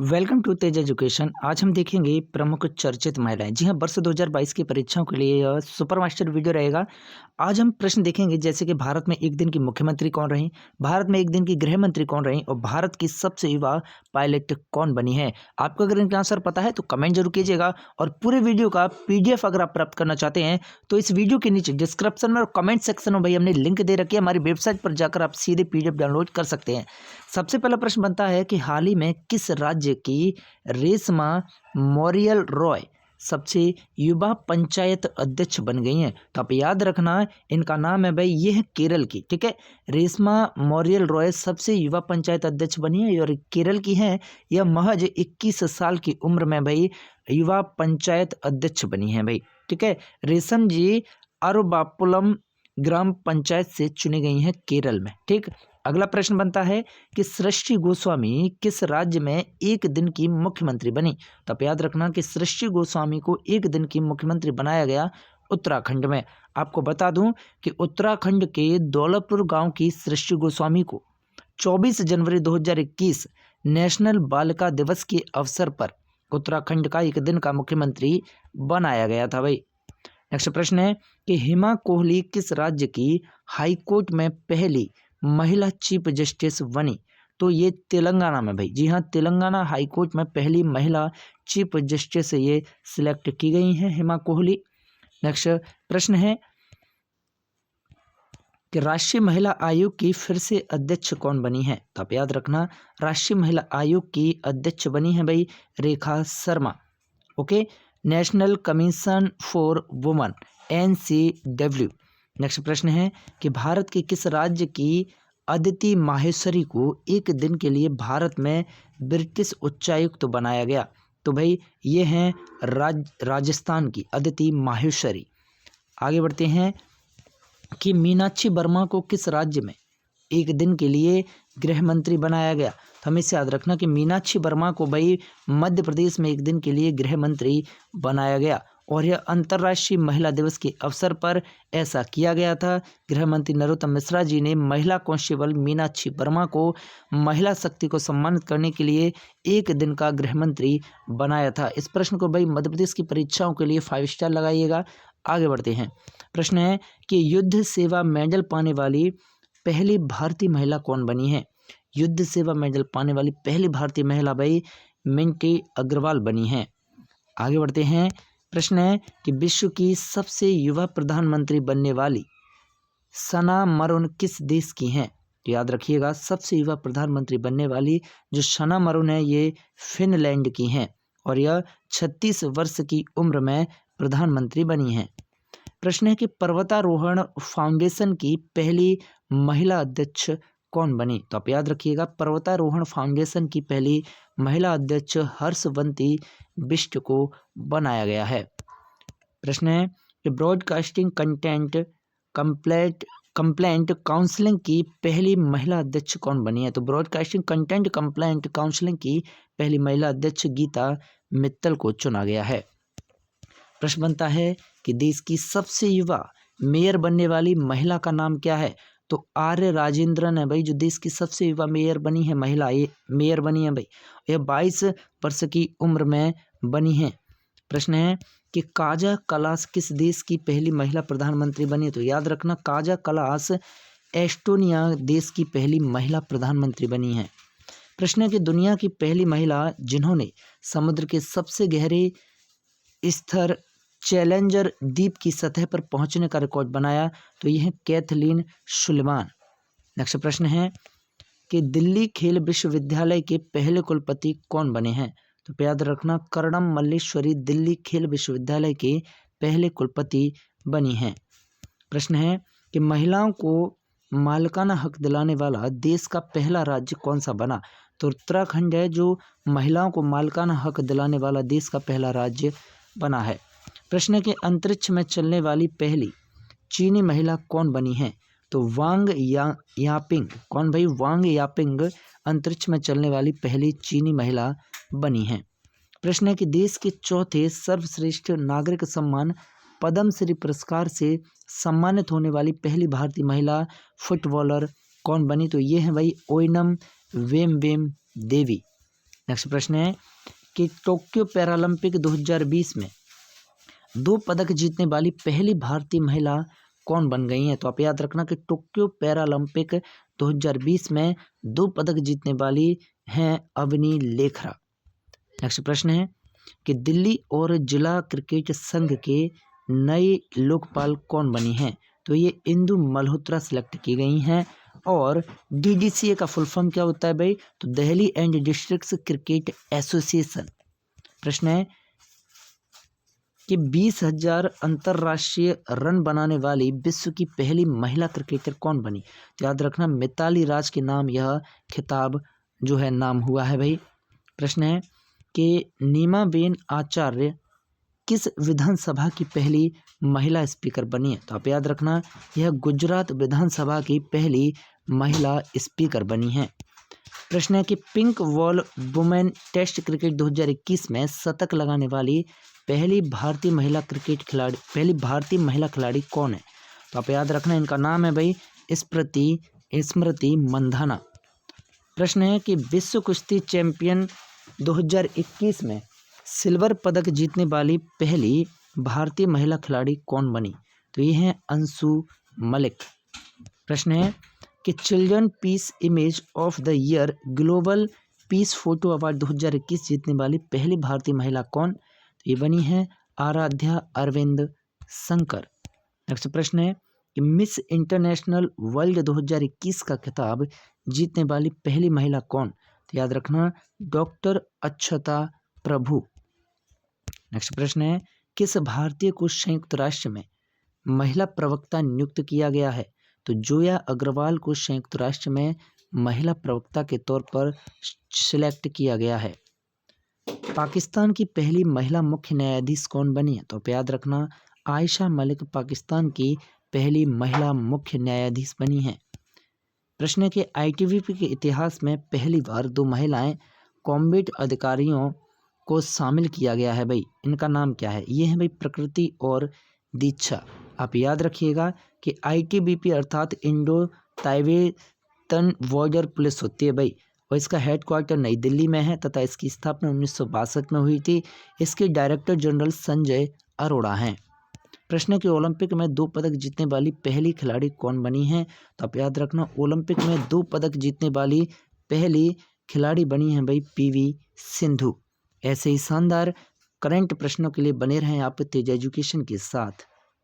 Welcome to Tej education. आज हम देखेंगे प्रमुख चर्चित महिलाएं। जी हाँ, वर्ष 2022 की परीक्षाओं के लिए यह सुपर मास्टर वीडियो रहेगा। आज हम प्रश्न देखेंगे जैसे कि भारत में एक दिन की मुख्यमंत्री कौन रही, भारत में एक दिन की गृह मंत्री कौन रही और भारत की सबसे युवा पायलट कौन बनी है। आपको अगर इनका आंसर पता है तो कमेंट जरूर कीजिएगा और पूरे वीडियो का पीडीएफ अगर आप प्राप्त करना चाहते हैं तो इस वीडियो के नीचे डिस्क्रिप्शन में और कमेंट सेक्शन में भाई हमने लिंक दे रखी है। हमारी वेबसाइट पर जाकर आप सीधे पीडीएफ डाउनलोड कर सकते हैं। सबसे पहला प्रश्न बनता है कि हाल ही में किस राज्य की रेशमा मोरियल रॉय सबसे युवा पंचायत अध्यक्ष बन गई हैं। तो आप याद रखना इनका नाम है भाई, ये है केरल की, ठीक है। रेशमा मोरियल रॉय सबसे युवा पंचायत अध्यक्ष बनी है और केरल की हैं। यह महज 21 साल की उम्र में भाई युवा पंचायत अध्यक्ष बनी है भाई, ठीक है। रेशम जी अरबापुलम ग्राम पंचायत से चुनी गई हैं केरल में, ठीक। अगला प्रश्न बनता है कि सृष्टि गोस्वामी किस राज्य में एक दिन की मुख्यमंत्री बनी। तो आप याद रखना कि सृष्टि गोस्वामी को एक दिन की मुख्यमंत्री बनाया गया उत्तराखंड में। आपको बता दूं कि उत्तराखंड के दौलतपुर गांव की सृष्टि गोस्वामी को 24 जनवरी 2021 नेशनल बालिका दिवस के अवसर पर उत्तराखंड का एक दिन का मुख्यमंत्री बनाया गया था भाई। नेक्स्ट प्रश्न है कि हेमा कोहली किस राज्य की हाईकोर्ट में पहली महिला चीफ जस्टिस बनी। तो ये तेलंगाना में भाई, जी हाँ, तेलंगाना हाईकोर्ट में पहली महिला चीफ जस्टिस ये सिलेक्ट की गई हैं हेमा कोहली। नेक्स्ट प्रश्न है कि राष्ट्रीय महिला आयोग की फिर से अध्यक्ष कौन बनी है। तो आप याद रखना राष्ट्रीय महिला आयोग की अध्यक्ष बनी है भाई Rekha Sharma, okay. National commission for women NCW। Next प्रश्न है कि भारत के किस राज्य की अदिति माहेश्वरी को एक दिन के लिए भारत में ब्रिटिश उच्चायुक्त बनाया गया। तो भाई ये हैं राजस्थान की अदिति माहेश्वरी। आगे बढ़ते हैं कि मीनाक्षी वर्मा को किस राज्य में एक दिन के लिए गृह मंत्री बनाया गया। तो हमें इसे याद रखना कि मीनाक्षी वर्मा को भाई मध्य प्रदेश में एक दिन के लिए गृह मंत्री बनाया गया और यह अंतर्राष्ट्रीय महिला दिवस के अवसर पर ऐसा किया गया था। गृह मंत्री नरोत्तम मिश्रा जी ने महिला कांस्टेबल मीनाक्षी वर्मा को महिला शक्ति को सम्मानित करने के लिए एक दिन का गृह मंत्री बनाया था। इस प्रश्न को भाई मध्य प्रदेश की परीक्षाओं के लिए 5 स्टार लगाइएगा। आगे बढ़ते हैं। प्रश्न है कि युद्ध सेवा मेडल पाने वाली पहली भारतीय महिला कौन बनी है। युद्ध सेवा मेडल पाने वाली पहली भारतीय महिला भाई मिंटी अग्रवाल बनी है। आगे बढ़ते हैं। प्रश्न है कि विश्व की सबसे युवा प्रधानमंत्री बनने वाली सना मरून किस देश की हैं। तो याद रखिएगा सबसे युवा प्रधानमंत्री बनने वाली जो सना मरून है ये फिनलैंड की हैं और यह 36 वर्ष की उम्र में प्रधानमंत्री बनी हैं। प्रश्न है कि पर्वतारोहण फाउंडेशन की पहली महिला अध्यक्ष कौन बनी। तो आप याद रखिएगा पर्वतारोहण फाउंडेशन की पहली महिला अध्यक्ष हर्षवंती बिष्ट को बनाया गया है। प्रश्न है कि ब्रॉडकास्टिंग कंप्लेंट काउंसलिंग की पहली महिला अध्यक्ष कौन बनी है। तो ब्रॉडकास्टिंग कंटेंट कंप्लेंट काउंसलिंग की पहली महिला अध्यक्ष गीता मित्तल को चुना गया है। प्रश्न बनता है कि देश की सबसे युवा मेयर बनने वाली महिला का नाम क्या है। तो आर्य राजेंद्रन है भाई जो देश की सबसे युवा मेयर बनी है महिला, ये मेयर बनी है भाई। यह 22 वर्ष की उम्र में बनी है। प्रश्न है कि काजा कलास किस देश की पहली महिला प्रधानमंत्री बनी। तो याद रखना काजा कलास एस्टोनिया देश की पहली महिला प्रधानमंत्री बनी है। प्रश्न है कि दुनिया की पहली महिला जिन्होंने समुद्र के सबसे गहरे स्तर चैलेंजर द्वीप की सतह पर पहुंचने का रिकॉर्ड बनाया। तो यह है कैथलीन सुलेमान। नेक्स्ट प्रश्न है कि दिल्ली खेल विश्वविद्यालय के पहले कुलपति कौन बने हैं। तो याद रखना कर्णम मल्लेश्वरी दिल्ली खेल विश्वविद्यालय के पहले कुलपति बनी हैं। प्रश्न है कि महिलाओं को मालिकाना हक दिलाने वाला देश का पहला राज्य कौन सा बना। तो उत्तराखंड है जो महिलाओं को मालिकाना हक दिलाने वाला देश का पहला राज्य बना है। प्रश्न है कि अंतरिक्ष में चलने वाली पहली चीनी महिला कौन बनी है। तो वांग यापिंग कौन भाई, वांग यापिंग अंतरिक्ष में चलने वाली पहली चीनी महिला बनी है। प्रश्न है कि देश के चौथे सर्वश्रेष्ठ नागरिक सम्मान पद्मश्री पुरस्कार से सम्मानित होने वाली पहली भारतीय महिला फुटबॉलर कौन बनी। तो ये है भाई ओइनम वेम देवी। नेक्स्ट प्रश्न है कि टोक्यो पैरालंपिक 2020 में 2 पदक जीतने वाली पहली भारतीय महिला कौन बन गई हैं? तो आप याद रखना कि टोक्यो पैरालंपिक 2020 में 2 पदक जीतने वाली हैं अवनी लेखरा। नेक्स्ट प्रश्न है कि दिल्ली और जिला क्रिकेट संघ के नए लोकपाल कौन बनी हैं? तो ये इंदु मल्होत्रा सिलेक्ट की गई हैं। और DDCA का फुल फॉर्म क्या होता है भाई? तो Delhi and districts cricket association. प्रश्न है कि 20,000 अंतर्राष्ट्रीय रन बनाने वाली विश्व की पहली महिला क्रिकेटर कौन बनी? तो याद रखना मिताली राज के नाम यह खिताब जो है नाम हुआ है भाई। प्रश्न है कि नीमाबेन आचार्य किस विधानसभा की पहली महिला स्पीकर बनी है? तो आप याद रखना यह गुजरात विधानसभा की पहली महिला स्पीकर बनी है। प्रश्न है कि pink ball women test cricket 2021 में शतक लगाने वाली पहली भारतीय महिला खिलाड़ी कौन है? तो आप याद रखना इनका नाम है भाई स्मृति मंधाना। प्रश्न है कि विश्व कुश्ती चैंपियन 2021 में सिल्वर पदक जीतने वाली पहली भारतीय महिला खिलाड़ी कौन बनी? तो ये है अंशु मलिक। प्रश्न है कि children peace image of the year global peace photo award 2021 जीतने वाली पहली भारतीय महिला कौन? तो ये बनी है आराध्या अरविंद शंकर। नेक्स्ट प्रश्न है कि मिस इंटरनेशनल वर्ल्ड 2021 का खिताब जीतने वाली पहली महिला कौन? तो याद रखना डॉक्टर अक्षता प्रभु। नेक्स्ट प्रश्न है किस भारतीय को संयुक्त राष्ट्र में महिला प्रवक्ता नियुक्त किया गया है? तो जोया अग्रवाल को संयुक्त राष्ट्र में महिला प्रवक्ता के तौर पर सिलेक्ट किया गया है। पाकिस्तान की पहली महिला मुख्य न्यायाधीश कौन बनी है? तो आप याद रखना आयशा मलिक पाकिस्तान की पहली महिला मुख्य न्यायाधीश बनी है। प्रश्न है कि ITBP के इतिहास में पहली बार 2 महिलाएं कॉम्बैट अधिकारियों को शामिल किया गया है भाई। इनका नाम क्या है? ये है भाई प्रकृति और दीक्षा। आप याद रखिएगा कि ITBP अर्थात इंडो तिब्बतन बॉर्डर पुलिस होती है भाई, और इसका हेडक्वार्टर नई दिल्ली में है तथा इसकी स्थापना 1962 में हुई थी। इसके डायरेक्टर जनरल संजय अरोड़ा हैं। प्रश्न है कि ओलंपिक में 2 पदक जीतने वाली पहली खिलाड़ी कौन बनी है? तो आप याद रखना ओलंपिक में 2 पदक जीतने वाली पहली खिलाड़ी बनी है भाई PV सिंधु। ऐसे ही शानदार करंट प्रश्नों के लिए बने रहें आप तेज एजुकेशन के साथ।